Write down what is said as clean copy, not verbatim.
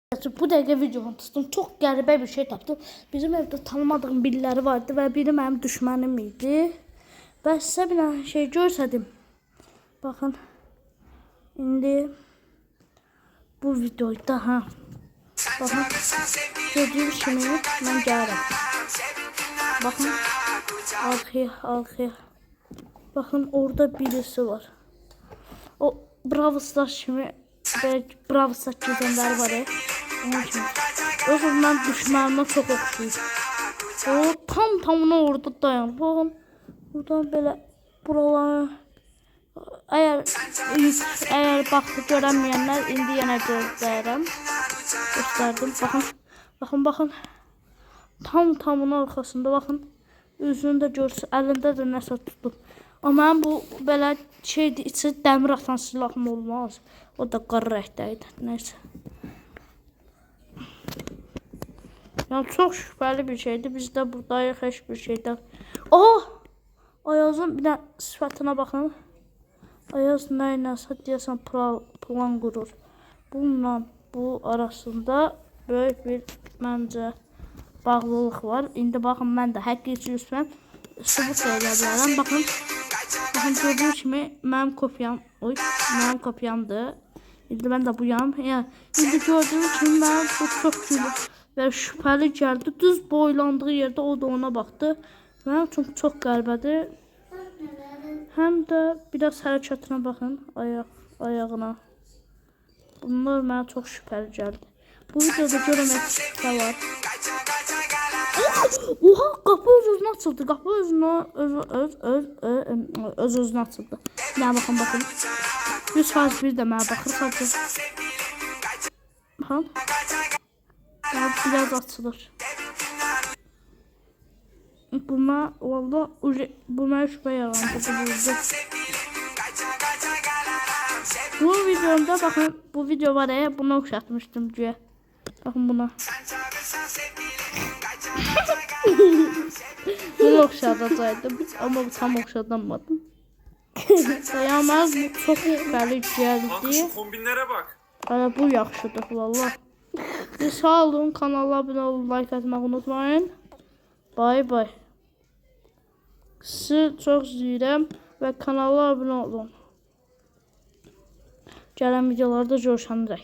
Bu dəqiqə videomu tutdum. Çox qəribə bir şey tapdım. Bizim evdə tanımadığım biriləri vardı və biri mənim düşmənim idi. Və sizə bir şey görsədim. Baxın. İndi bu videoda Baxın. Gördüyünüz kimi mən gəlirəm. Baxın. Arxaya. Baxın orada birisi var. O Brawl Stars kimi Brawl Stars gezenler var ya. Onun kimi. O zaman düşmanına çok oxşuyur. O tamına orada dayanır. Baxın. Buradan belə buralar. Eğer baxıb görənməyənlər indi yenə göstərdim. Baxın. Tamına arxasında baxın. Üzünü də görsün. Əlində də nəsə tutub. Amma bu belə şeydir, içi dəmir atan silahım olmaz. O da qara rəngdəydi. Nəysə. Yəni çox şübhəli bir şeydir. Biz də buradayıq heç bir şeydən. Ayazın bir də sifətinə baxın. Ayaz nə iləsə deyəsən plan qurur. Bununla bu arasında böyük bir məncə bağlılıq var. İndi baxın mən də həqiqi üzvəm. Sübut edə bilərəm. Baxın gördüyünüz kimi mənim kopyamdır. İndi mən də buyam. Yəni indi gördüyünüz kimi mənim bu çox gülür və şübhəli gəldi. Düz boylandığı yerdə o da ona baxdı. Mənim üçün çox qəribədir. Həm də biraz hərəkətinə baxın, ayağına. Bunlar mənə çox şübhəli gəldi. Bu videoda görəmək nə var? Oha, qapı öz-özünə açıldı. Qapı öz-özünə açıldı. Nə baxın. 100% bir də mənə baxır sadəcə. Baxın. Biraz açılır. Buna valla bu mənə şübhə yarandı. Bu videomda baxın, bu video var ya, buna oxşatmışdım güya. Baxın buna. Bunu oxşadacaqdım amma tam oxşadanmadım. Dayanmaz, bu çox qəli gəldi. Kombinlere bak. Bu yaxşıdır valla. Sağ olun, kanala abunə olun, like atmayı unutmayın. Bye. Sizi çox istəyirəm və kanala abunə olun. Gələn videolarda görüşəndə.